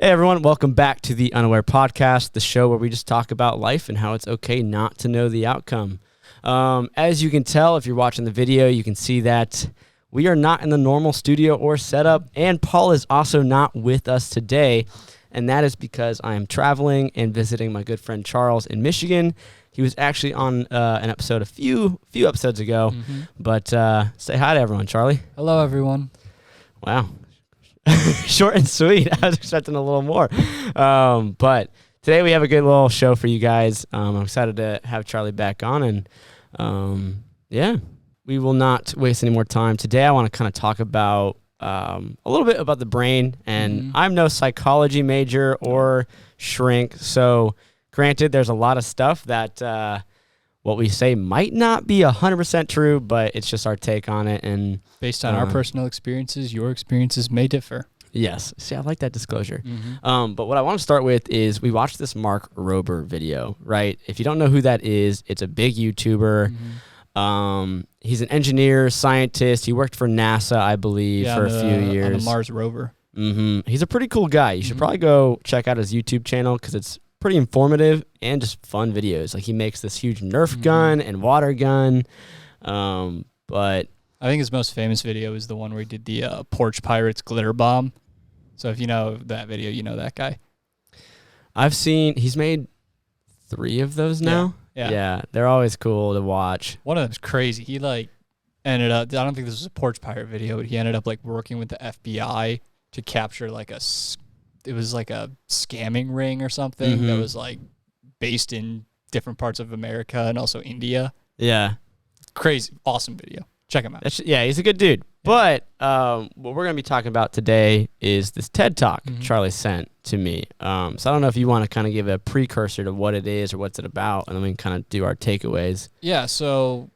Hey everyone, welcome back to the Unaware Podcast, the show where we just talk about life and how it's okay not to know the outcome. As you can tell, if you're watching the video, you can see that we are not in the normal studio or setup, and Paul is also not with us today, and that is because I am traveling and visiting my good friend Charles in Michigan. He was actually on an episode a few episodes ago, but say hi to everyone, Charlie. Hello, everyone. Wow. Short and sweet. I was expecting a little more. But today we have a good little show for you guys. I'm excited to have Charlie back on. And we will not waste any more time. Today I want to kind of talk about a little bit about the brain. And I'm no psychology major or shrink. So granted, there's a lot of stuff that what we say might not be 100% true, but it's just our take on it. And based on our personal experiences, your experiences may differ. Yes. See, I like that disclosure. But what I want to start with is we watched this Mark Rober video, right? If you don't know who that is, it's a big YouTuber. He's an engineer, scientist. He worked for NASA, I believe, for a few years. On the Mars rover. He's a pretty cool guy. You should probably go check out his YouTube channel because it's pretty informative and just fun videos. Like he makes this huge Nerf gun and water gun. But I think his most famous video is the one where he did the Porch Pirates glitter bomb. So if you know that video, you know that guy. he's made 3 of those now. Yeah, they're always cool to watch. One of them's crazy. He ended up, I don't think this was a Porch Pirate video, but he ended up working with the FBI to capture it was like a scamming ring or something that was based in different parts of America and also India. Yeah. Crazy. Awesome video. Check him out. He's a good dude. Yeah. But what we're going to be talking about today is this TED Talk Charlie sent to me. So I don't know if you want to kind of give a precursor to what it is or what's it about, and then we can kind of do our takeaways. Yeah, so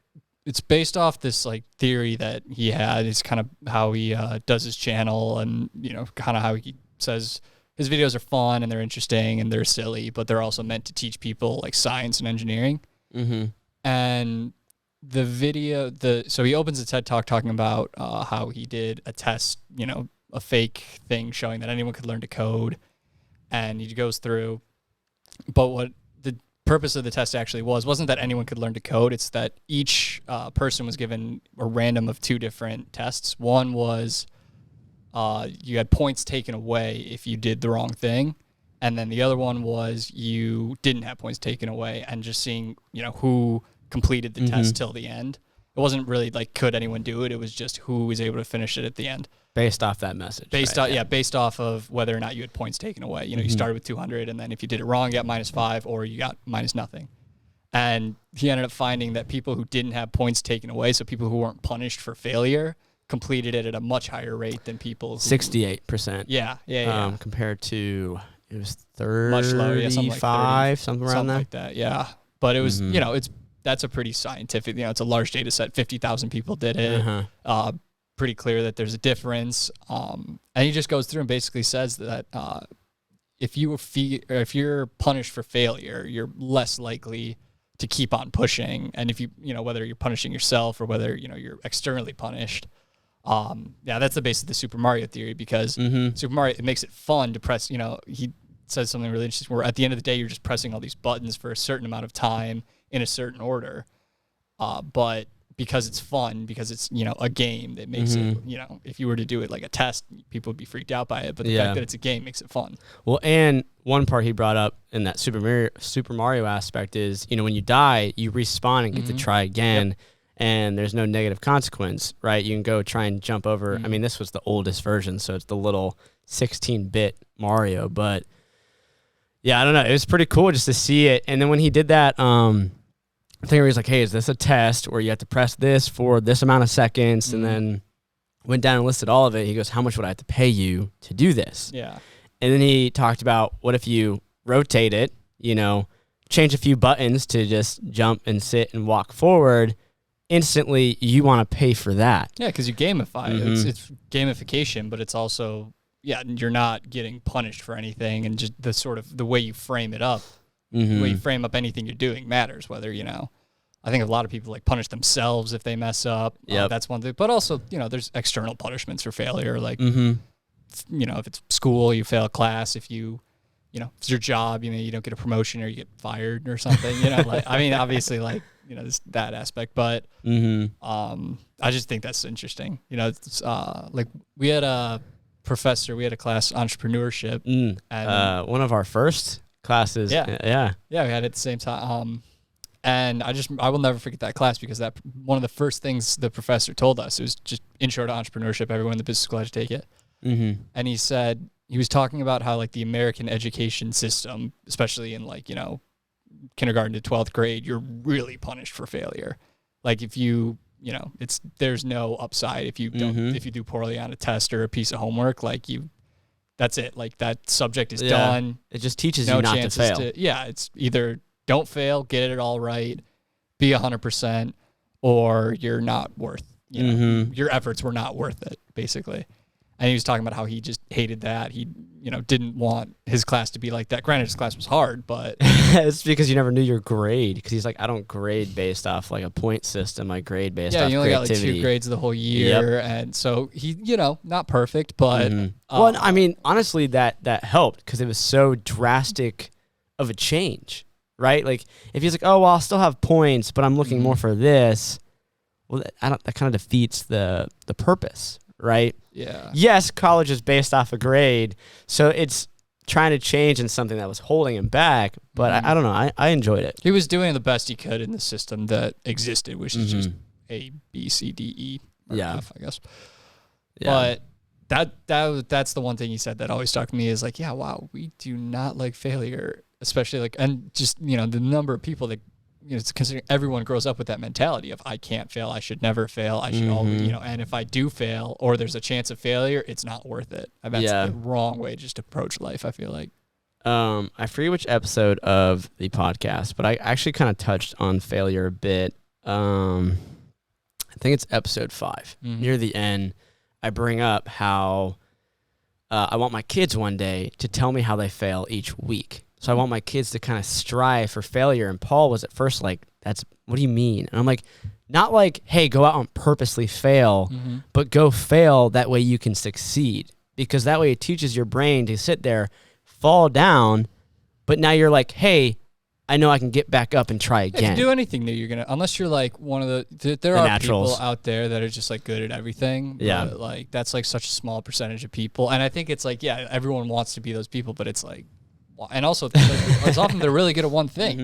it's based off this theory that he had. It's kind of how he does his channel, and kind of how he says his videos are fun and they're interesting and they're silly, but they're also meant to teach people science and engineering. And the video, so he opens the TED Talk talking about how he did a test, a fake thing showing that anyone could learn to code, and he goes through. But what the purpose of the test actually wasn't that anyone could learn to code. It's that each person was given a random of 2 different tests. One was you had points taken away if you did the wrong thing. And then the other one was you didn't have points taken away, and just seeing, who completed the test till the end. It wasn't really could anyone do it? It was just who was able to finish it at the end. Based off that message. Based off of whether or not you had points taken away. You started with 200, and then if you did it wrong, you got -5, or you got -0. And he ended up finding that people who didn't have points taken away, so people who weren't punished for failure, completed it at a much higher rate than people who 68%. Yeah. Compared to, it was 35, much lower, something around like that. Yeah. But it was, that's a pretty scientific, it's a large data set. 50,000 people did it. Pretty clear that there's a difference. And he just goes through and basically says that if you're punished for failure, you're less likely to keep on pushing. And if whether you're punishing yourself or whether, you're externally punished. That's the base of the Super Mario theory, because Super Mario, it makes it fun to press, he says something really interesting where at the end of the day, you're just pressing all these buttons for a certain amount of time in a certain order. But because it's fun, because it's, a game that makes it, if you were to do it like a test, people would be freaked out by it. But the fact that it's a game makes it fun. Well, and one part he brought up in that Super Mario aspect is, when you die, you respawn and get to try again. Yep. And there's no negative consequence, right? You can go try and jump over. I mean, this was the oldest version, so it's the little 16-bit Mario. But, yeah, I don't know. It was pretty cool just to see it. And then when he did that thing where he's like, hey, is this a test where you have to press this for this amount of seconds? And then went down and listed all of it. He goes, how much would I have to pay you to do this? Yeah. And then he talked about what if you rotate it, change a few buttons to just jump and sit and walk forward. Instantly, you want to pay for that. Yeah, because you gamify it. It's gamification, but it's also, you're not getting punished for anything, and just the way you frame it up, the way you frame up anything you're doing matters. Whether I think a lot of people punish themselves if they mess up. That's one thing. But also, there's external punishments for failure. if it's school, you fail a class. If if it's your job, you don't get a promotion or you get fired or something, obviously there's that aspect, but I just think that's interesting. It's we had a professor, we had a class entrepreneurship, and one of our first classes. Yeah, we had it at the same time. And I will never forget that class because that one of the first things the professor told us, it was just intro to entrepreneurship. Everyone in the business school had to take it. And he said, he was talking about how the American education system, especially in kindergarten to 12th grade, you're really punished for failure. If you, there's no upside if you don't, if you do poorly on a test or a piece of homework, that's it. That subject is done. It just teaches you not to fail. It's either don't fail, get it all right, be 100%, or you're not worth, your efforts were not worth it, basically. And he was talking about how he just hated that. He, didn't want his class to be like that. Granted, his class was hard, but it's because you never knew your grade. Because he's like, I don't grade based off a point system. I grade based off you only creativity. got 2 grades the whole year, and so he, not perfect, but well, honestly, that helped because it was so drastic of a change, right? If he's like, oh, well, I'll still have points, but I'm looking more for this. Well, that kind of defeats the purpose, right? Yeah. Yes, college is based off a grade, so it's trying to change in something that was holding him back. But I don't know. I enjoyed it. He was doing the best he could in the system that existed, which is just A, B, C, D, E, or F, I guess. Yeah. But that's the one thing he said that always struck me is wow, we do not like failure, especially and just the number of people that. It's considering everyone grows up with that mentality of I can't fail, I should never fail, I should always, and if I do fail or there's a chance of failure, it's not worth it. And that's the wrong way to just approach life, I feel like. I forget which episode of the podcast, but I actually kind of touched on failure a bit. I think it's episode 5. Near the end, I bring up how I want my kids one day to tell me how they fail each week. So I want my kids to kind of strive for failure. And Paul was at first like, what do you mean? And I'm like, not hey, go out and purposely fail, but go fail. That way you can succeed. Because that way it teaches your brain to sit there, fall down, but now you're like, hey, I know I can get back up and try again. If you do anything new, you're going to, unless you're one of there are naturals. People out there that are just good at everything. Yeah. But that's such a small percentage of people. And I think it's everyone wants to be those people, but it's and also it's often they're really good at one thing,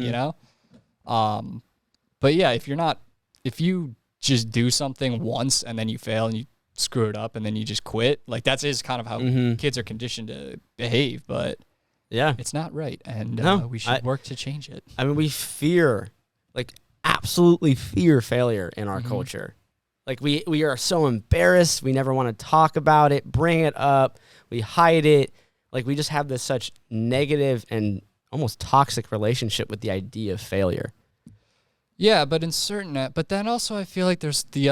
but yeah, if you just do something once and then you fail and you screw it up and then you just quit, that is kind of how kids are conditioned to behave, but it's not right. And we should work to change it. We fear, absolutely fear failure in our culture. We are so embarrassed. We never want to talk about it, bring it up. We hide it. We just have this such negative and almost toxic relationship with the idea of failure. Yeah, but but then also I feel there's the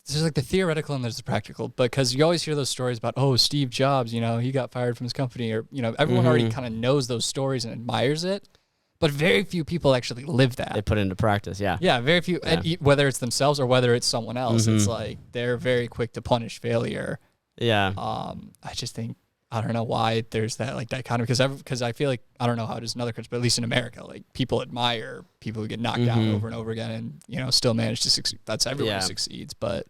theoretical and there's the practical, because you always hear those stories about, Steve Jobs, he got fired from his company, or, everyone already kind of knows those stories and admires it, but very few people actually live that. They put it into practice, yeah. Yeah, very few, and whether it's themselves or whether it's someone else, it's they're very quick to punish failure. Yeah. I just think, I don't know why there's that dichotomy, because I feel I don't know how it is in other countries, but at least in America, people admire people who get knocked down over and over again and, still manage to succeed. That's everyone succeeds, but.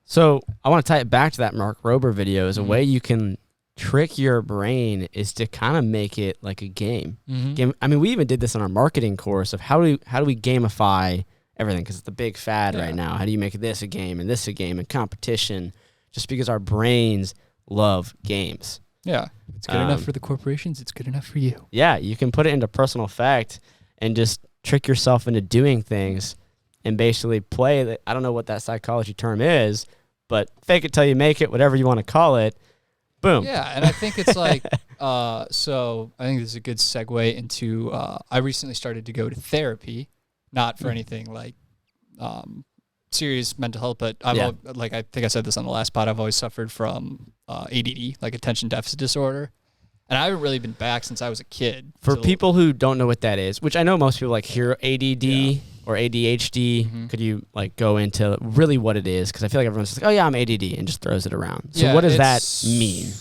So I want to tie it back to that Mark Rober video. Is a way you can trick your brain is to kind of make it like a game. We even did this in our marketing course of how do we gamify everything, because it's the big fad right now. How do you make this a game and this a game and competition? Just because our brains love games. Yeah. It's good enough for the corporations. It's good enough for you. Yeah. You can put it into personal effect and just trick yourself into doing things and basically play. I don't know what that psychology term is, but fake it till you make it, whatever you want to call it. Boom. Yeah. And I think it's so I think this is a good segue into, I recently started to go to therapy, not for anything serious mental health, but I think I said this on the last pod, I've always suffered from ADD, attention deficit disorder, and I haven't really been back since I was a kid. For people who don't know what that is, which I know most people hear ADD, or ADHD? Mm-hmm. Could you like go into really what it is? Because I feel like everyone's just like, oh yeah, I'm ADD, and just throws it around. So Yeah, what does that mean?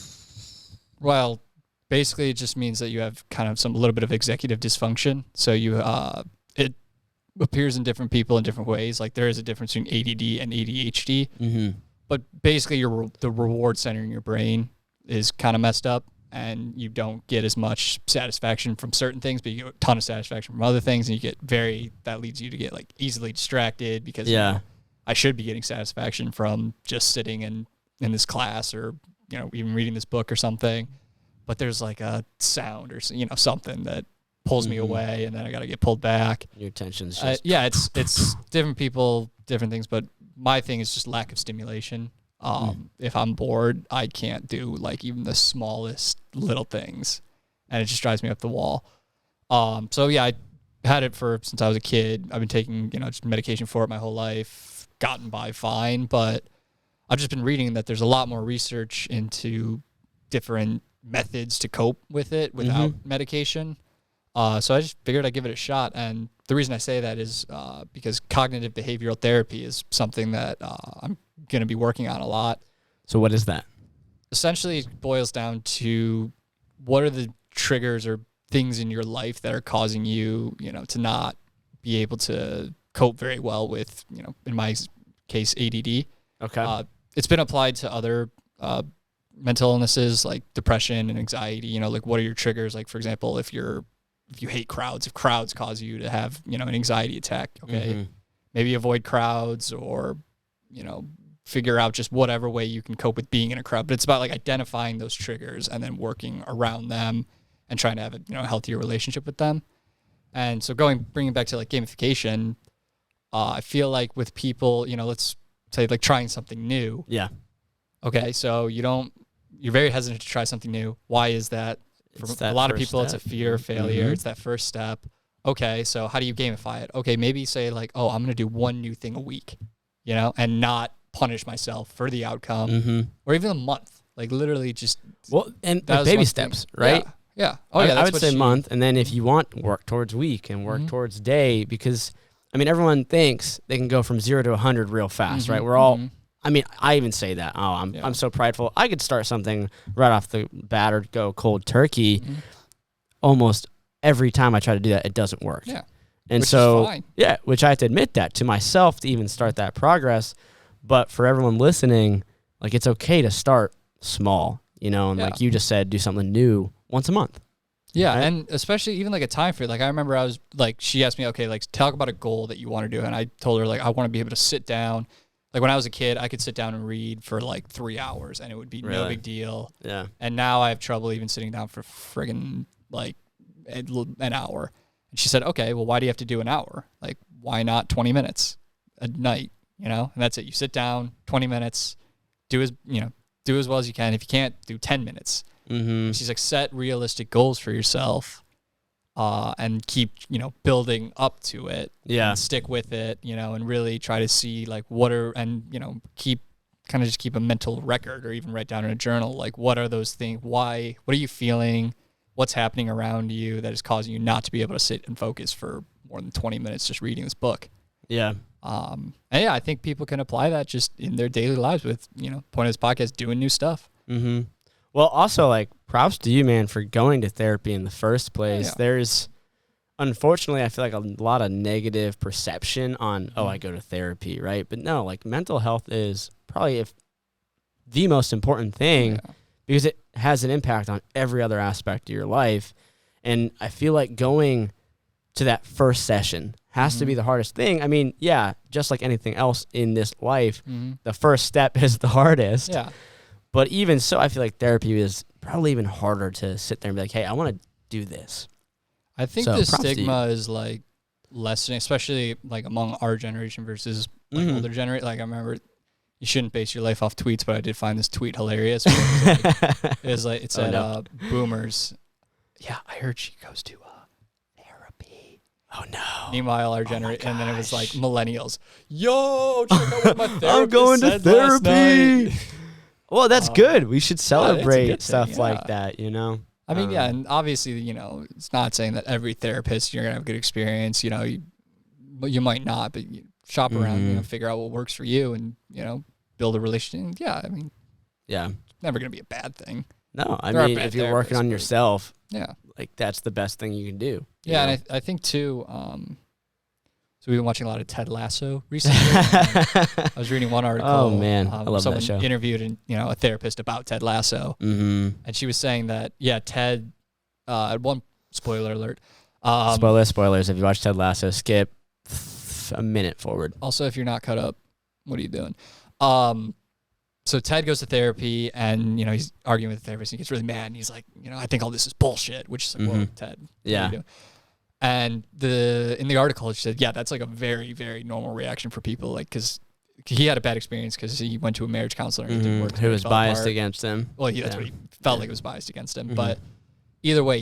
Well, basically it just means that you have kind of a little bit of executive dysfunction. So it appears in different people in different ways. Like there is a difference between ADD and ADHD. Mm-hmm. But basically the reward center in your brain is kind of messed up, and you don't get as much satisfaction from certain things, but you get a ton of satisfaction from other things, and that leads you to get like easily distracted because I should be getting satisfaction from just sitting in this class or, even reading this book or something. But there's like a sound or, something that pulls me away, and then I got to get pulled back. Your attention's just... it's different people, different things, but my thing is just lack of stimulation. If I'm bored, I can't do like even the smallest little things, and it just drives me up the wall. So yeah, I had it since I was a kid. I've been taking, just medication for it my whole life, gotten by fine, but I've just been reading that there's a lot more research into different methods to cope with it without medication. So I just figured I'd give it a shot. And the reason I say that is because cognitive behavioral therapy is something that I'm going to be working on a lot. So what is that? Essentially, it boils down to what are the triggers or things in your life that are causing you, to not be able to cope very well with, in my case, ADD. Okay. It's been applied to other mental illnesses like depression and anxiety. Like what are your triggers? Like, for example, if you hate crowds, if crowds cause you to have, an anxiety attack, okay, maybe avoid crowds or, figure out just whatever way you can cope with being in a crowd. But it's about like identifying those triggers and then working around them and trying to have a healthier relationship with them. And so bringing back to like gamification, I feel like with people, let's say like trying something new. Yeah. Okay, so you're very hesitant to try something new. Why is that? For a lot of people, it's a fear of failure. It's that first step. Okay, so how do you gamify it? Okay, maybe say like, oh, I'm going to do one new thing a week, and not punish myself for the outcome or even a month. Like literally just... Well, and baby steps, right? Yeah. Oh, yeah, I would say month, and then if you want, work towards week and work towards day, because, everyone thinks they can go from 0 to 100 real fast, right? We're all... I even say that. Oh, I'm so prideful. I could start something right off the bat or go cold turkey. Almost every time I try to do that, it doesn't work. Yeah. And which so, is fine. Yeah, which I have to admit that to myself to even start that progress. But for everyone listening, like it's okay to start small, and like you just said, do something new once a month. Yeah, right? and especially even like a time frame. Like I remember I was like, she asked me, okay, like talk about a goal that you want to do. And I told her like, I want to be able to sit down. Like when I was a kid, I could sit down and read for like 3 hours and it would be no big deal. Yeah. And now I have trouble even sitting down for friggin' like an hour. And she said, okay, well, why do you have to do an hour? Like, why not 20 minutes a night? And that's it. You sit down, 20 minutes, do as well as you can. If you can't, do 10 minutes. She's like, set realistic goals for yourself. And keep, building up to it. Yeah. And stick with it, and really try to see like keep a mental record or even write down in a journal, like what are those things? Why, what are you feeling? What's happening around you that is causing you not to be able to sit and focus for more than 20 minutes just reading this book? Yeah. And yeah, I think people can apply that just in their daily lives with, point of this podcast, doing new stuff. Well, also, like, props to you, man, for going to therapy in the first place. Yeah. There's, unfortunately, I feel like a lot of negative perception on, I go to therapy, right? But no, like, mental health is probably the most important thing because it has an impact on every other aspect of your life. And I feel like going to that first session has to be the hardest thing. Just like anything else in this life, the first step is the hardest. Yeah. But even so, I feel like therapy is probably even harder to sit there and be like, hey, I want to do this. I think the stigma is like lessening, especially like among our generation versus like older generation. Like I remember, you shouldn't base your life off tweets, but I did find this tweet hilarious. It said, boomers. Yeah, I heard she goes to therapy. Oh no. Meanwhile, our generation, and then it was like millennials. Yo, check out what my therapist I'm going to said last therapy. night. Well, that's good. We should celebrate stuff thing, like that, I mean, and obviously, it's not saying that every therapist you're gonna have a good experience. but you might not, but you shop around, you know, figure out what works for you and, you know, build a relationship. Yeah. I mean, Yeah. it's never going to be a bad thing. No, I There are mean, bad if you're working therapists, on but- yourself, Yeah. like that's the best thing you can do. Yeah. know? And I think too, so we've been watching a lot of Ted Lasso recently. I was reading one article. Oh, man. I love that someone show. interviewed, you know, a therapist about Ted Lasso. Mm-hmm. And she was saying that, yeah, Ted, one spoiler alert. Spoilers. If you watch Ted Lasso, skip a minute forward. Also, if you're not caught up, what are you doing? So Ted goes to therapy and, you know, he's arguing with the therapist and he gets really mad and he's like, you know, I think all this is bullshit, which is like, whoa, Ted. What are you doing? And in the article, it said, yeah, that's like a very, very normal reaction for people. Like, because he had a bad experience because he went to a marriage counselor and it didn't work. Who was biased against him. Well, that's what he felt like it was biased against him. But either way,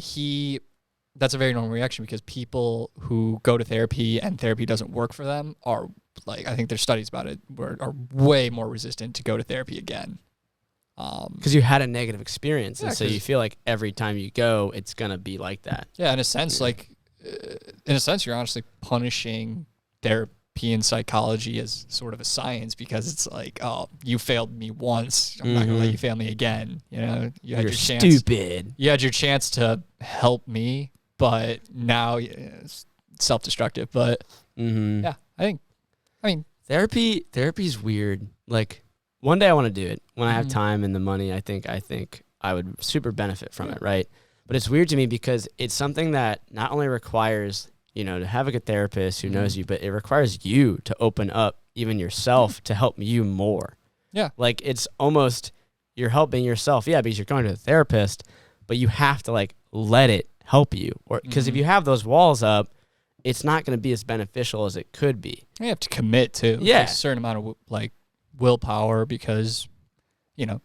that's a very normal reaction because people who go to therapy and therapy doesn't work for them are like, I think there's studies about it, are way more resistant to go to therapy again. Because you had a negative experience. Yeah, and so you feel like every time you go, it's going to be like that. Yeah, in a sense, you're honestly punishing therapy and psychology as sort of a science because it's like, oh, you failed me once. I'm not going to let you fail me again. You know, You're stupid. You had your chance to help me, but now it's self-destructive. But yeah, I mean, therapy's weird. Like one day I want to do it when I have time and the money. I think I would super benefit from it. Right. But it's weird to me because it's something that not only requires, you know, to have a good therapist who knows you, but it requires you to open up even yourself to help you more. Yeah. Like it's almost you're helping yourself. Yeah. Because you're going to a therapist, but you have to like let it help you. Or because if you have those walls up, it's not going to be as beneficial as it could be. You have to commit to a certain amount of like willpower because, you know,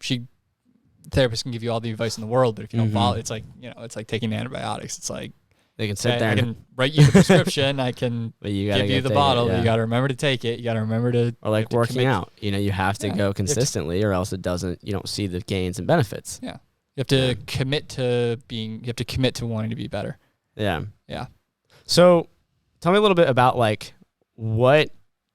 therapist can give you all the advice in the world, but if you don't follow, it's like, you know, it's like taking antibiotics. It's like they can sit there. I can write you the prescription. I can but you gotta give you the bottle. You got to remember to take it. You got to remember to. Or like working out. You know, you have to go consistently, or else you don't see the gains and benefits. Yeah, you have to commit to You have to commit to wanting to be better. Yeah. Yeah. So, tell me a little bit about like what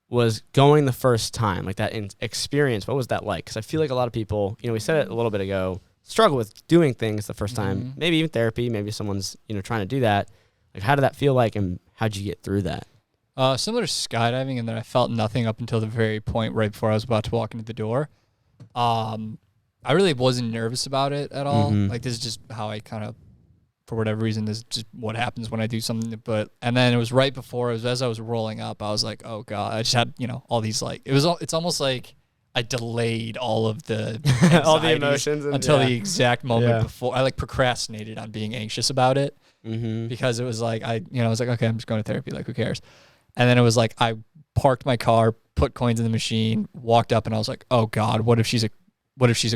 was going the first time, like that experience. What was that like? Because I feel like a lot of people, you know, we said it a little bit ago, struggle with doing things the first time. Maybe even therapy. Maybe someone's, you know, trying to do that. Like, how did that feel like, and how'd you get through that? Similar to skydiving, in that I felt nothing up until the very point right before I was about to walk into the door. I really wasn't nervous about it at all. Like, this is just how I kind of, for whatever reason, this is just what happens when I do something. And then it was right before, as I was rolling up, I was like, oh God, I just had, you know, all these like, it's almost like I delayed all of the all the emotions until the exact moment before. I like procrastinated on being anxious about it because it was like, I was like, okay, I'm just going to therapy. Like, who cares? And then it was like, I parked my car, put coins in the machine, walked up, and I was like, oh God, what if she's a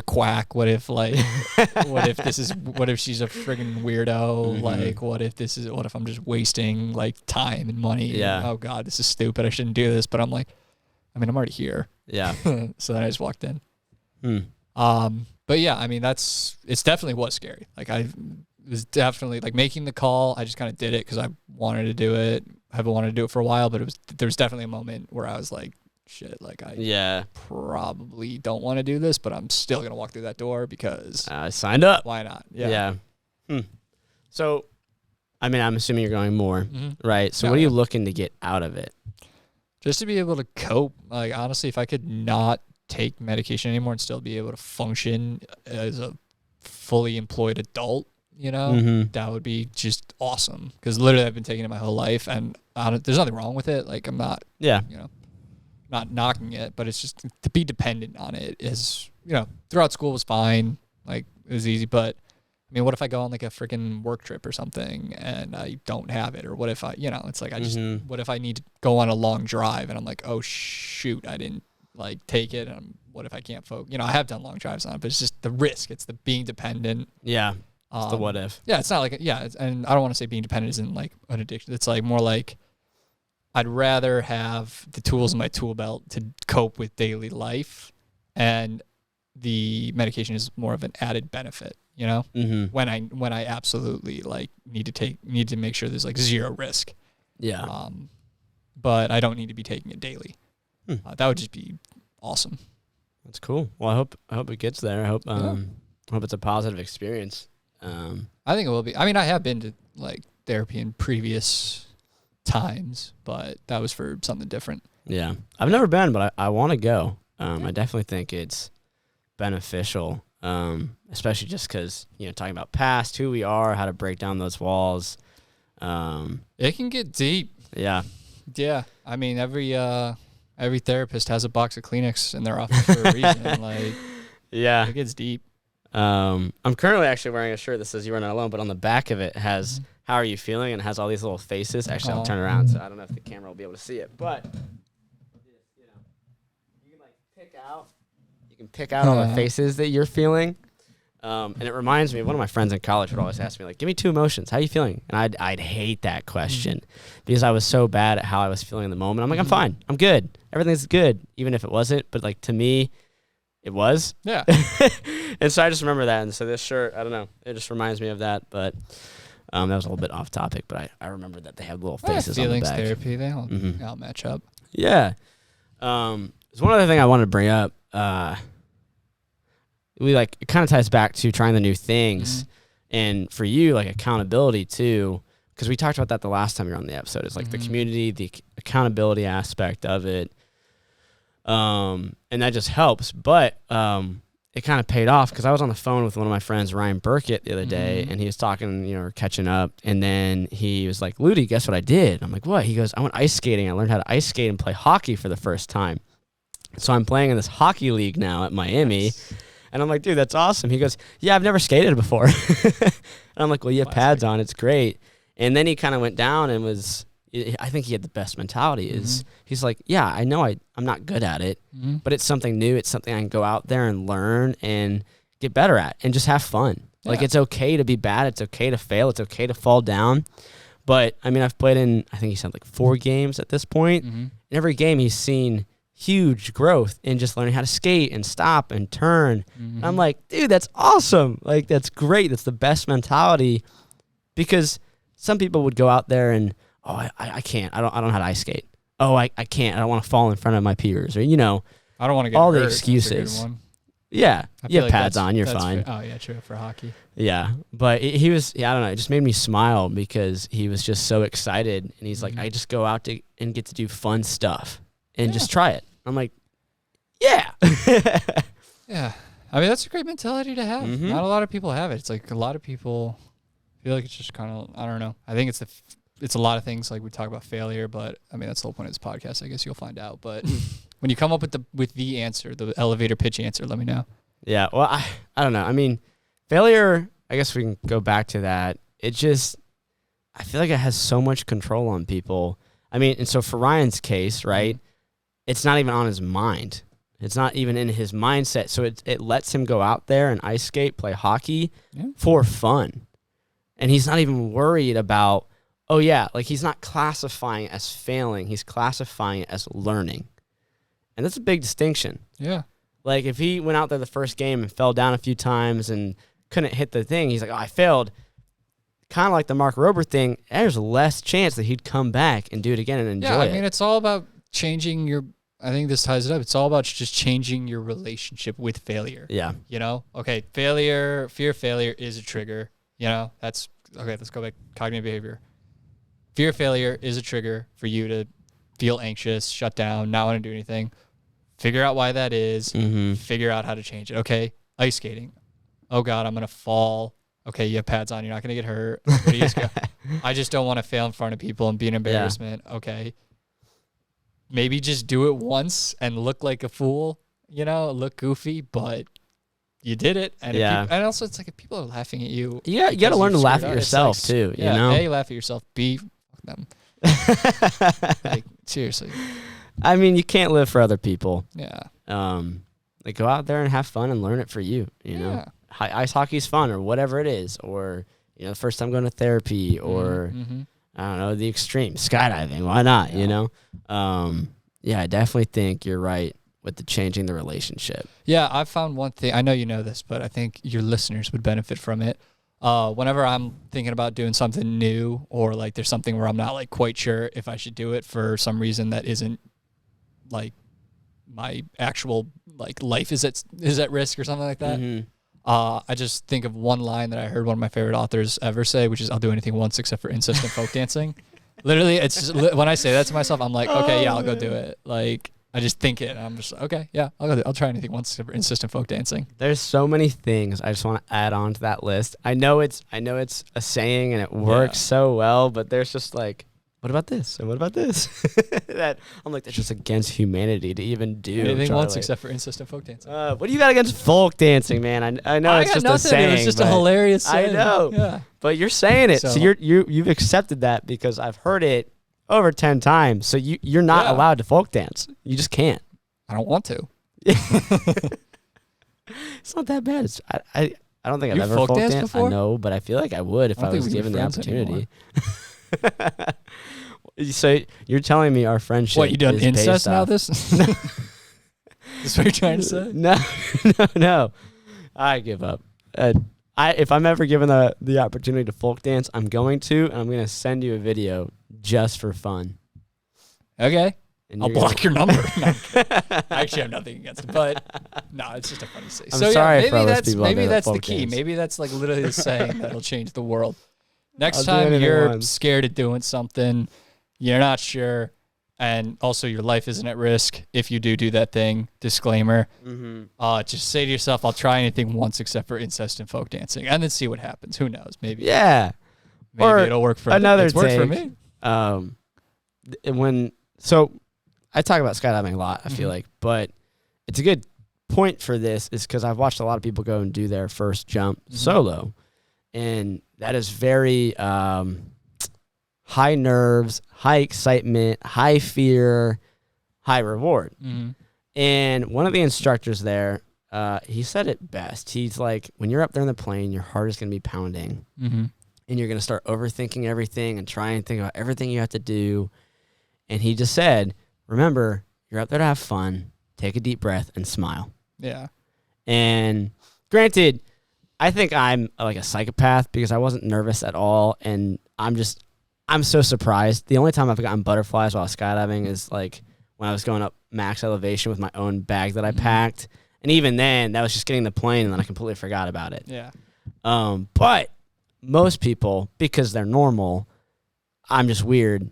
quack? What if what if she's a friggin' weirdo? Like, what if I'm just wasting like time and money? Yeah. And, oh God, this is stupid. I shouldn't do this. But I'm like, I mean, I'm already here. Yeah. So then I just walked in. But yeah, I mean, it's definitely was scary. Like it was definitely like making the call. I just kind of did it because I wanted to do it. I haven't wanted to do it for a while, but there was definitely a moment where I was like, shit, like I probably don't want to do this, but I'm still going to walk through that door because I signed up. Why not? Yeah. So, I mean, I'm assuming you're going more, right? So what are you looking to get out of it? Just to be able to cope. Like, honestly, if I could not take medication anymore and still be able to function as a fully employed adult, you know, that would be just awesome. Because literally I've been taking it my whole life and there's nothing wrong with it. Like, I'm not, you know, not knocking it, but it's just to be dependent on it is, you know, throughout school was fine. Like, it was easy, but I mean, what if I go on like a freaking work trip or something and I don't have it? Or what if I, you know, it's like what if I need to go on a long drive and I'm like, oh shoot, I didn't like take it. And what if I can't focus? You know, I have done long drives on it, but it's just the risk. It's the being dependent. Yeah. It's the what if. Yeah. It's not like, and I don't want to say being dependent isn't like an addiction. It's like more like I'd rather have the tools in my tool belt to cope with daily life, and the medication is more of an added benefit, you know, when I absolutely like need to make sure there's like zero risk. Yeah. but I don't need to be taking it daily. That would just be awesome. That's cool. Well, I hope it gets there. I hope it's a positive experience. I think it will be. I mean, I have been to like therapy in previous times, but that was for something different. Yeah, I've never been, but I want to go. I definitely think it's beneficial, especially just because, talking about past, who we are, how to break down those walls. It can get deep. Yeah. Yeah. I mean, every therapist has a box of Kleenex in their office for a reason. Like, yeah, it gets deep. I'm currently actually wearing a shirt that says "You're not alone," but on the back of it has "How are you feeling?" and it has all these little faces. Actually, I'll turn around, so I don't know if the camera will be able to see it, but you can pick out all the faces that you're feeling. And it reminds me of one of my friends in college would always ask me, like, give me 2 emotions. How are you feeling? And I'd hate that question because I was so bad at how I was feeling in the moment. I'm like, I'm fine. I'm good. Everything's good, even if it wasn't. But, like, to me, it was. Yeah. And so I just remember that. And so this shirt, I don't know, it just reminds me of that. But that was a little bit off topic. But I remember that they have little faces on the feelings back. therapy, they all match up. Yeah. There's one other thing I wanted to bring up. It kind of ties back to trying the new things, and for you, like, accountability too, because we talked about that the last time you were on the episode. It's like the community, the accountability aspect of it, and that just helps. But it kind of paid off because I was on the phone with one of my friends, Ryan Burkett, the other day, and he was talking, catching up, and then he was like, "Ludi, guess what I did?" I'm like, "What?" He goes, "I went ice skating. I learned how to ice skate and play hockey for the first time. So I'm playing in this hockey league now at Miami." Yes. And I'm like, "Dude, that's awesome." He goes, "Yeah, I've never skated before." And I'm like, "Well, you have pads on. It's great." And then he kind of went down and I think he had the best mentality he's like, "Yeah, I know I'm not good at it, but it's something new. It's something I can go out there and learn and get better at and just have fun." Yeah. Like, it's okay to be bad. It's okay to fail. It's okay to fall down. But, I mean, I've played in, I think he said, like 4 games at this point. In every game he's seen huge growth in just learning how to skate and stop and turn. And I'm like, dude, that's awesome. Like, that's great. That's the best mentality, because some people would go out there and, I can't. I don't know how to ice skate. I can't. I don't want to fall in front of my peers, or, I don't want to get all hurt. the excuses. Yeah. You have pads on. You're fine. Oh, yeah, true. For hockey. Yeah. But he was, I don't know. It just made me smile because he was just so excited. And he's like, I just go out and get to do fun stuff and just try it. I'm like, yeah. Yeah. I mean, that's a great mentality to have. Not a lot of people have it. It's like a lot of people feel like it's just kind of, I don't know. I think it's a lot of things. Like, we talk about failure, but I mean, that's the whole point of this podcast. I guess you'll find out. But when you come up with the answer, the elevator pitch answer, let me know. Yeah. Well, I don't know. I mean, failure, I guess we can go back to that. It just, I feel like it has so much control on people. I mean, and so for Ryan's case, right, it's not even on his mind. It's not even in his mindset. So it lets him go out there and ice skate, play hockey for fun. And he's not even worried about, he's not classifying it as failing. He's classifying it as learning. And that's a big distinction. Yeah. Like, if he went out there the first game and fell down a few times and couldn't hit the thing, he's like, I failed. Kind of like the Mark Rober thing, there's less chance that he'd come back and do it again and enjoy it. Yeah, I mean, it's all about changing I think this ties it up. It's all about just changing your relationship with failure. Yeah. Okay, fear of failure is a trigger. Let's go back. Cognitive behavior. Fear of failure is a trigger for you to feel anxious, shut down, not want to do anything. Figure out why that is. Figure out how to change it. Okay, ice skating. Oh, God, I'm going to fall. Okay, you have pads on. You're not going to get hurt. I just don't want to fail in front of people and be an embarrassment. Yeah. Okay. Maybe just do it once and look like a fool, look goofy, but you did it. And and also, it's like, if people are laughing at you. Yeah, you got to learn to laugh at yourself, too. A, laugh at yourself. B, fuck them. Like, seriously. I mean, you can't live for other people. Yeah. Go out there and have fun and learn it for you, know. Ice hockey's fun, or whatever it is, or, the first time going to therapy, or I don't know, the extreme skydiving. Why not? I definitely think you're right with the changing the relationship. Yeah, I found one thing. I know you know this, but I think your listeners would benefit from it. Whenever I'm thinking about doing something new, or like there's something where I'm not like quite sure if I should do it for some reason that isn't like my actual like life is at risk or something like that. I just think of one line that I heard one of my favorite authors ever say, which is, "I'll do anything once except for incest and folk dancing." Literally, it's just, when I say that to myself, I'm like, okay, yeah, I'll go do it. Like, I just think it, and I'm just okay, yeah, I'll go do it. I'll try anything once except for incest and folk dancing. There's so many things I just want to add on to that list. I know it's a saying and it works so well, but there's just like, what about this? And what about this? That I'm like, that's just against humanity to even do. Anything once except for incest and folk dancing. What do you got against folk dancing, man? I know it's just a saying. It's just a hilarious saying. I know. Yeah. But you're saying it, so you've accepted that because I've heard it over 10 times. So you're not allowed to folk dance. You just can't. I don't want to. It's not that bad. I don't think I've ever folk danced before. I know, but I feel like I would if I was given the opportunity. So you're telling me our friendship? What, you done incest now? This is what you're trying to say? No. I give up. If I'm ever given the opportunity to folk dance, I'm going to, and I'm going to send you a video just for fun. Okay. And I'll block your number. No, I actually have nothing against it, but no, it's just a funny saying. I'm sorry for all those people maybe that's the key. Dance. Maybe that's like literally the saying that'll change the world. Next time you're scared of doing something, you're not sure, and also your life isn't at risk if you do that thing, disclaimer, just say to yourself, I'll try anything once except for incest and folk dancing, and then see what happens. Who knows? Maybe. Yeah. Maybe it'll work for another it's worked for me. So I talk about skydiving a lot, I feel like, but it's a good point for this is because I've watched a lot of people go and do their first jump solo, and that is very high nerves, high excitement, high fear, high reward. And one of the instructors there, he said it best. He's like, when you're up there in the plane, your heart is going to be pounding, and you're going to start overthinking everything and try and think about everything you have to do. And he just said, remember, you're up there to have fun. Take a deep breath and smile. Yeah. And granted, I think I'm like a psychopath because I wasn't nervous at all. And I'm so surprised. The only time I've gotten butterflies while skydiving is like when I was going up max elevation with my own bag that I packed. And even then, that was just getting the plane, and then I completely forgot about it. Yeah. But most people, because they're normal, I'm just weird,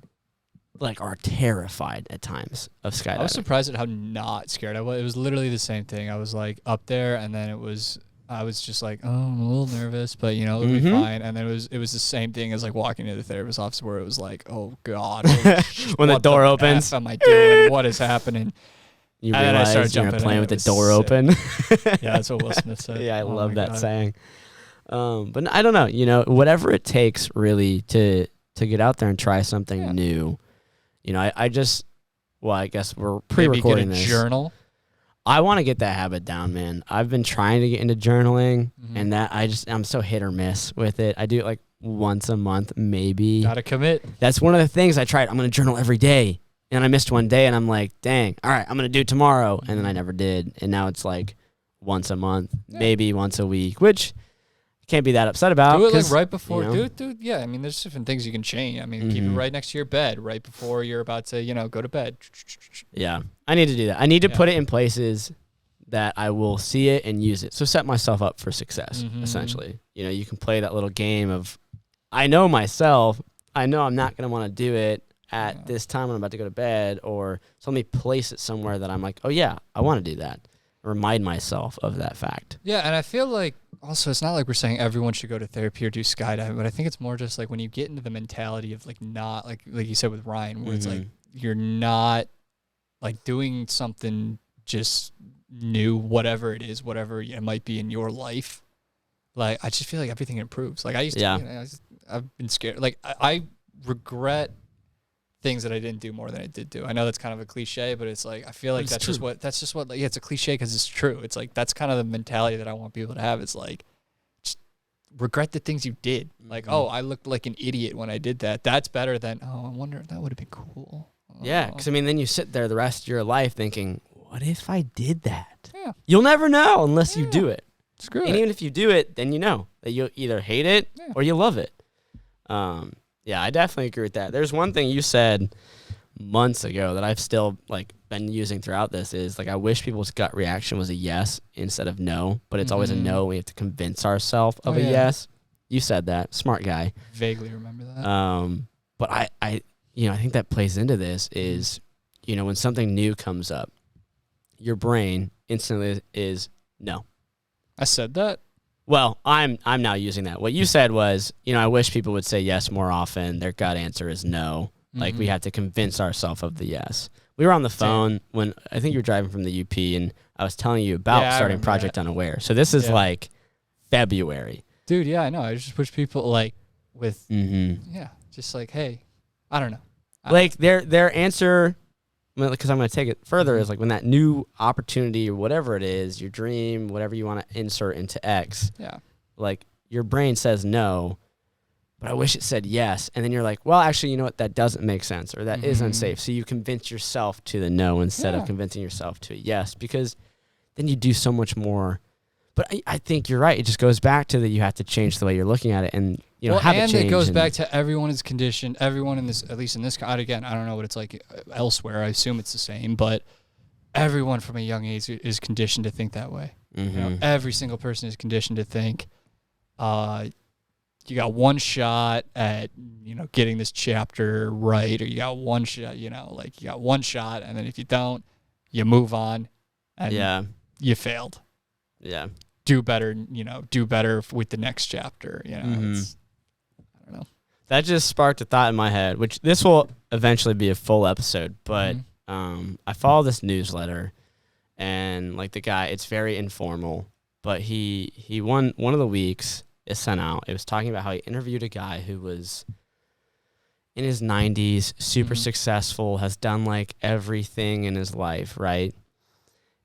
like are terrified at times of skydiving. I was surprised at how not scared I was. It was literally the same thing. I was like up there, and then I was just like, oh, I'm a little nervous, but you know, it'll be fine. And then it was the same thing as like walking into the therapist office where it was like, oh God, when the door opens, what am I doing? What is happening? You realize you're playing with the door open. Yeah, that's what Will Smith said. Yeah, I love that saying. But I don't know, you know, whatever it takes really to get out there and try something new. You know, I guess we're pre-recording this. Maybe get a journal. I want to get that habit down, man. I've been trying to get into journaling, and that I'm so hit or miss with it. I do it like once a month, maybe. Gotta commit. That's one of the things I tried. I'm going to journal every day, and I missed one day, and I'm like, dang, all right, I'm going to do it tomorrow, and then I never did, and now it's like once a month, maybe once a week, which I can't be that upset about. Do it like right before. You know, do it. Yeah, I mean, there's different things you can change. I mean, keep it right next to your bed, right before you're about to, go to bed. Yeah, I need to do that. I need to put it in places that I will see it and use it. So set myself up for success, essentially. You know, you can play that little game of, I know myself, I know I'm not going to want to do it at this time when I'm about to go to bed, or so let me place it somewhere that I'm like, oh yeah, I want to do that. Remind myself of that fact. Yeah, and I feel like also it's not like we're saying everyone should go to therapy or do skydiving, but I think it's more just like when you get into the mentality of like not like you said with Ryan, where it's like you're not like doing something just new, whatever it is, whatever it might be in your life. Like I just feel like everything improves. Like I used to, I've been scared. Like I regret things that I didn't do more than I did do. I know that's kind of a cliche, but it's like I feel like that's just what like, it's a cliche because it's true. It's like that's kind of the mentality that I want people to have. It's like just regret the things you did. Like, oh, I looked like an idiot when I did that. That's better than, oh, I wonder if that would have been cool. Yeah, because I mean, then you sit there the rest of your life thinking, what if I did that? Yeah. You'll never know unless you do it. Screw and it. even if you do it, then you know that you'll either hate it or you love it. Yeah, I definitely agree with that. There's one thing you said months ago that I've still like been using throughout this is like I wish people's gut reaction was a yes instead of no, but it's always a no. We have to convince ourselves of a yes. You said that. Smart guy. Vaguely remember that. But I think that plays into this is, when something new comes up, your brain instantly is no. I said that? Well, I'm now using that. What you said was, I wish people would say yes more often. Their gut answer is no. Like we have to convince ourselves of the yes. We were on the phone when I think you were driving from the UP, and I was telling you about starting Project Unaware. So this is like February. Dude, yeah, I know. I just wish people like with just like, hey, I don't know. Like their answer, because I'm going to take it further, is like when that new opportunity or whatever it is, your dream, whatever you want to insert into X. Yeah. Like your brain says no, but I wish it said yes. And then you're like, well, actually, you know what? That doesn't make sense, or that is unsafe. So you convince yourself to the no instead of convincing yourself to a yes, because then you do so much more. But I think you're right. It just goes back to that you have to change the way you're looking at it and, have it change. And it goes back to everyone is conditioned. Everyone in this, at least in this, again, I don't know what it's like elsewhere. I assume it's the same, but everyone from a young age is conditioned to think that way. Every single person is conditioned to think, you got one shot at, getting this chapter right, or you got one shot, you got one shot, and then if you don't, you move on, and you failed. Yeah. Do better, do better with the next chapter, It's, I don't know. That just sparked a thought in my head, which this will eventually be a full episode, but I follow this newsletter, and like the guy, it's very informal, but he won one of the weeks it sent out. It was talking about how he interviewed a guy who was in his 90s, super successful, has done like everything in his life, right?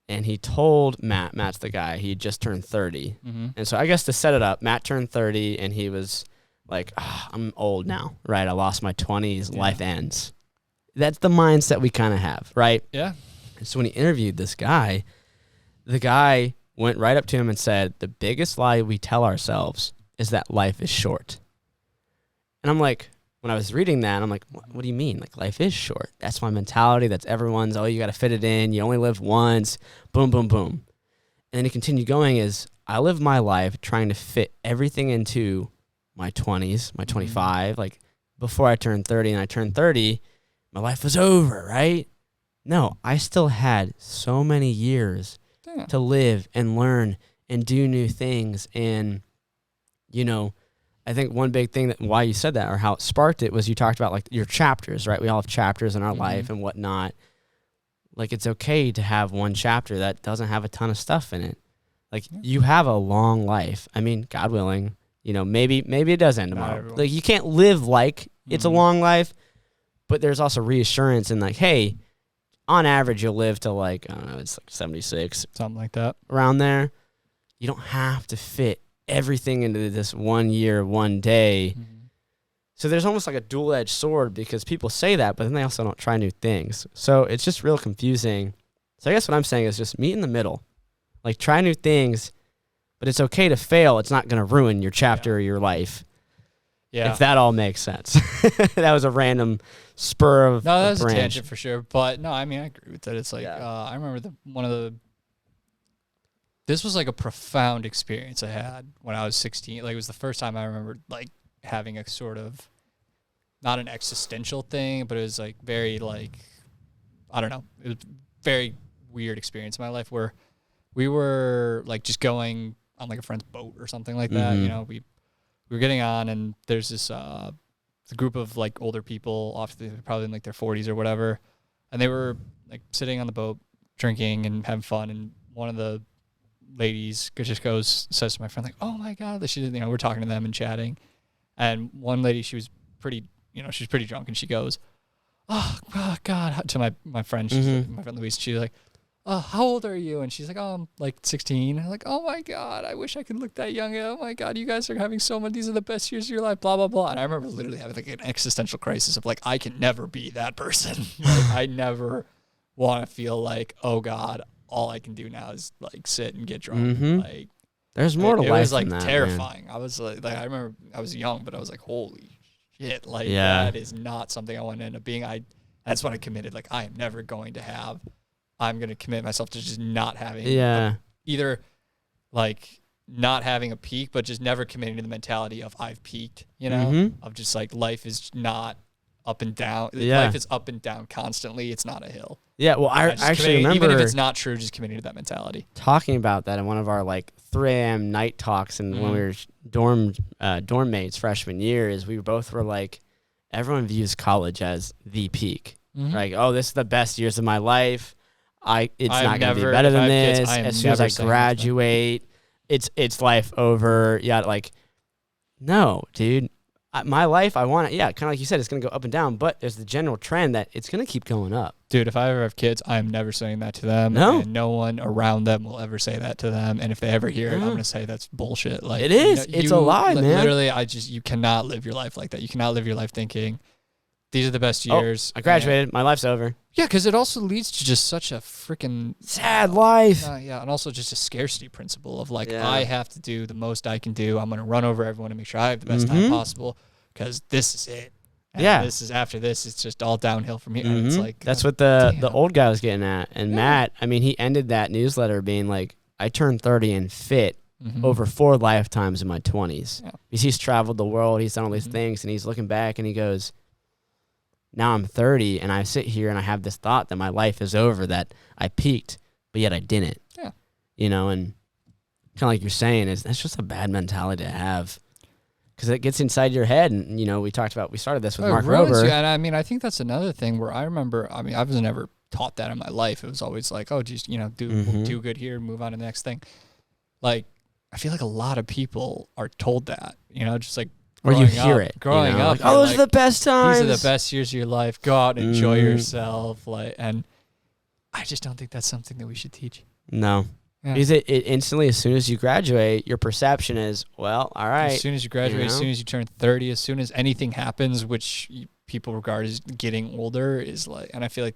And he told Matt's the guy, he had just turned 30. And so I guess to set it up, Matt turned 30 and he was like, I'm old now, right? I lost my 20s, life ends. That's the mindset we kind of have, right? Yeah. And so when he interviewed this guy, the guy went right up to him and said, the biggest lie we tell ourselves is that life is short. And I'm like, when I was reading that, I'm like, what do you mean? Like, life is short. That's my mentality. That's everyone's, you got to fit it in. You only live once. Boom, boom, boom. And then he continued going is, I live my life trying to fit everything into my 20s, my 25. Like, before I turned 30 and I turned 30, my life was over, right? No, I still had so many years to live and learn and do new things. And, I think one big thing that why you said that or how it sparked it was you talked about like your chapters, right? We all have chapters in our life and whatnot. Like it's okay to have one chapter that doesn't have a ton of stuff in it. Like you have a long life. I mean, God willing, maybe it does end tomorrow. Like you can't live like it's a long life, but there's also reassurance in like, hey, on average you'll live to like, I don't know, it's like 76. Something like that. Around there. You don't have to fit everything into this 1 year, 1 day. So there's almost like a dual-edged sword because people say that, but then they also don't try new things. So it's just real confusing. So I guess what I'm saying is just meet in the middle. Like try new things, but it's okay to fail. It's not going to ruin your chapter or your life. Yeah. If that all makes sense. That was a random spur of No, that was a tangent for sure. But no, I mean, I agree with that. It's like, I remember this was like a profound experience I had when I was 16. Like it was the first time I remember like having a sort of, not an existential thing, but it was like very like, I don't know. It was a very weird experience in my life where we were like just going on like a friend's boat or something like that. We were getting on and there's this group of like older people, probably in like their 40s or whatever. And they were like sitting on the boat drinking and having fun. And one of the ladies just says to my friend, like, oh my God, we're talking to them and chatting. And one lady, she was pretty drunk and she goes, oh God, to my friend, my friend Louise, she's like, how old are you? And she's like, oh, I'm like 16. And I'm like, oh my God, I wish I could look that young. Oh my God, you guys are having so much, these are the best years of your life, blah, blah, blah. And I remember literally having like an existential crisis of like, I can never be that person. Like, I never want to feel like, oh God, all I can do now is like sit and get drunk. Like, There's more to It life was like than that, man. terrifying. I was like, I remember I was young, but I was like, holy shit, like that is not something I want to end up being. That's when I committed. Like, I am never going to have. I'm going to commit myself to just not having either like not having a peak, but just never committing to the mentality of I've peaked, you know, of just like life is not up and down. Life is up and down constantly. It's not a hill. Yeah. Well, I actually remember, even if it's not true, just committing to that mentality. Talking about that in one of our like 3 a.m. night talks, and when we were dorm mates freshman year, is we both were like, everyone views college as the peak. Like, oh, this is the best years of my life. It's not going to be better than this. As soon as I graduate, it's life over. Yeah, like, no, dude. My life, I want it. Yeah, kind of like you said, it's going to go up and down, but there's the general trend that it's going to keep going up. Dude, if I ever have kids, I'm never saying that to them. No. And no one around them will ever say that to them. And if they ever hear it, I'm going to say that's bullshit. Like, it is. It's a lie, man. Literally, you cannot live your life like that. You cannot live your life thinking, these are the best years. I graduated. My life's over. Yeah, because it also leads to just such a freaking sad life. Yeah, and also just a scarcity principle of like, I have to do the most I can do. I'm going to run over everyone to make sure I have the best time possible because this is it. And this is after this. It's just all downhill from here. And it's like that's what the old guy was getting at. And Matt, I mean, he ended that newsletter being like, I turned 30 and fit over 4 lifetimes in my 20s. Yeah. Because he's traveled the world. He's done all these things, and he's looking back and he goes, now I'm 30 and I sit here and I have this thought that my life is over, that I peaked, but yet I didn't. Yeah. You know, and kind of like you're saying, that's just a bad mentality to have because it gets inside your head. And, you know, we started this with Mark Rober. And I mean, I think that's another thing where I remember, I mean, I was never taught that in my life. It was always like, oh, just, you know, do good here, move on to the next thing. Like, I feel like a lot of people are told that, you know, just like, or you hear it growing up. Like, oh, those are the best times. These are the best years of your life. Go out and enjoy yourself. Like, and I just don't think that's something that we should teach. No. Yeah. Because it instantly, as soon as you graduate, your perception is, well, all right. As soon as you graduate, as soon as you turn 30, as soon as anything happens, which people regard as getting older, is like, and I feel like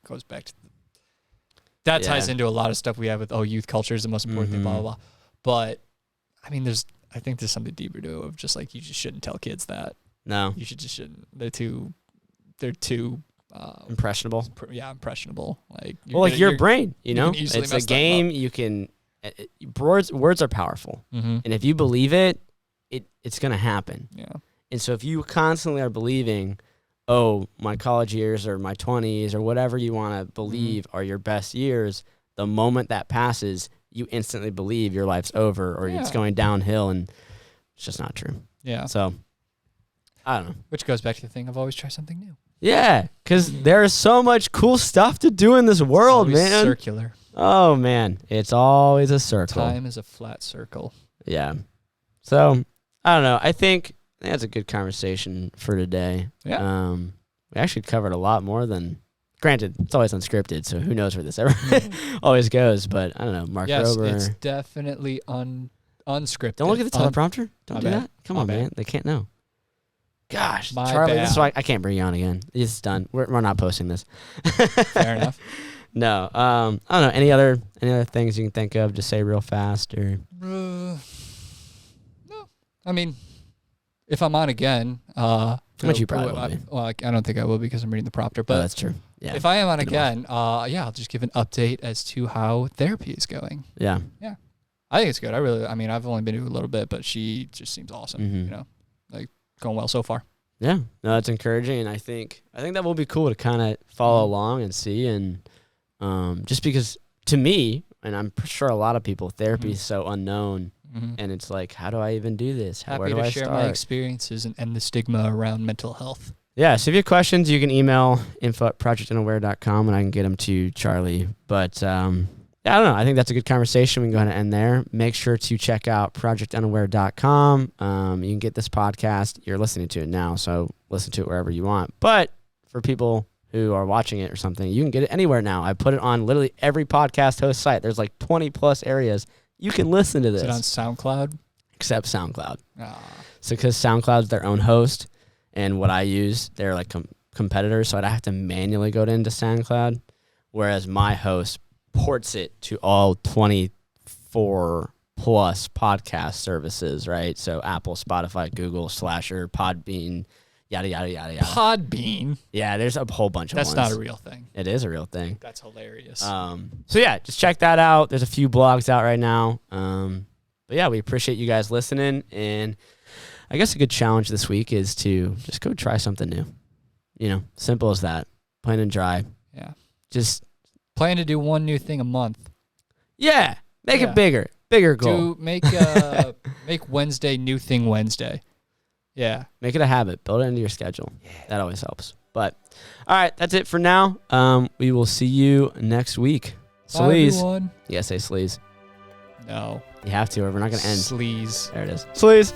goes back to that ties into a lot of stuff we have with, youth culture is the most important thing, blah, blah, blah. But I mean, I think there's something deeper to it of just like, you just shouldn't tell kids that. No. You shouldn't. They're too impressionable. Impressionable. Like, your brain, you know, it's a game. You can, words are powerful. And if you believe it, it's going to happen. Yeah. And so if you constantly are believing, oh, my college years or my 20s or whatever you want to believe are your best years, the moment that passes, you instantly believe your life's over or it's going downhill, and it's just not true. Yeah. So, I don't know. Which goes back to the thing of always try something new. Yeah, because there is so much cool stuff to do in this world, man. Circular. Oh, man. It's always a circle. Time is a flat circle. Yeah. So, I don't know. I think that's a good conversation for today. Yeah. We actually covered a lot more than... Granted, it's always unscripted, so who knows where this ever always goes. But I don't know, Mark Rober. Yes, it's definitely unscripted. Don't look at the teleprompter. Don't do that. Come on, man. They can't know. Gosh, Charlie, this is why I can't bring you on again. It's done. We're not posting this. Fair enough. No, I don't know. Any other things you can think of? Just say real fast, or no. I mean, if I'm on again, which you probably will be. Well, I don't think I will because I'm reading the prompter. But that's true. Yeah. If I am on again, I'll just give an update as to how therapy is going. Yeah. Yeah. I think it's good. I've only been to a little bit, but she just seems awesome. You know, like going well so far. Yeah. No, that's encouraging, and I think that will be cool to kind of follow along and see, and just because to me, and I'm sure a lot of people, therapy is so unknown. And it's like, how do I even do this? Happy to share my experiences and end the stigma around mental health. Yeah, so if you have questions, you can email info@projectunaware.com and I can get them to Charlie. But I don't know. I think that's a good conversation. We can go ahead and end there. Make sure to check out projectunaware.com. You can get this podcast. You're listening to it now, so listen to it wherever you want. But for people who are watching it or something, you can get it anywhere now. I put it on literally every podcast host site. There's like 20 plus areas you can listen to this. Is it on SoundCloud? Except SoundCloud. So because SoundCloud's their own host, and what I use, they're like competitors, so I'd have to manually go into SoundCloud, whereas my host ports it to all 24 plus podcast services, right? So Apple, Spotify, Google, Slasher, Podbean, yada, yada, yada, yada. Podbean? Yeah, there's a whole bunch of That's ones. not a real thing. It is a real thing. That's hilarious. So yeah, just check that out. There's a few blogs out right now. But yeah, we appreciate you guys listening. And I guess a good challenge this week is to just go try something new. You know, simple as that. Plain and dry. Yeah. Just plan to do one new thing a month. Yeah. Make it bigger. Bigger goal. Make Wednesday New Thing Wednesday. Yeah. Make it a habit. Build it into your schedule. Yeah. That always helps. But all right, that's it for now. We will see you next week. Sleaze. Bye, everyone. Yeah, say sleaze. No. You have to, or we're not going to end. Sleaze. There it is. Sleaze.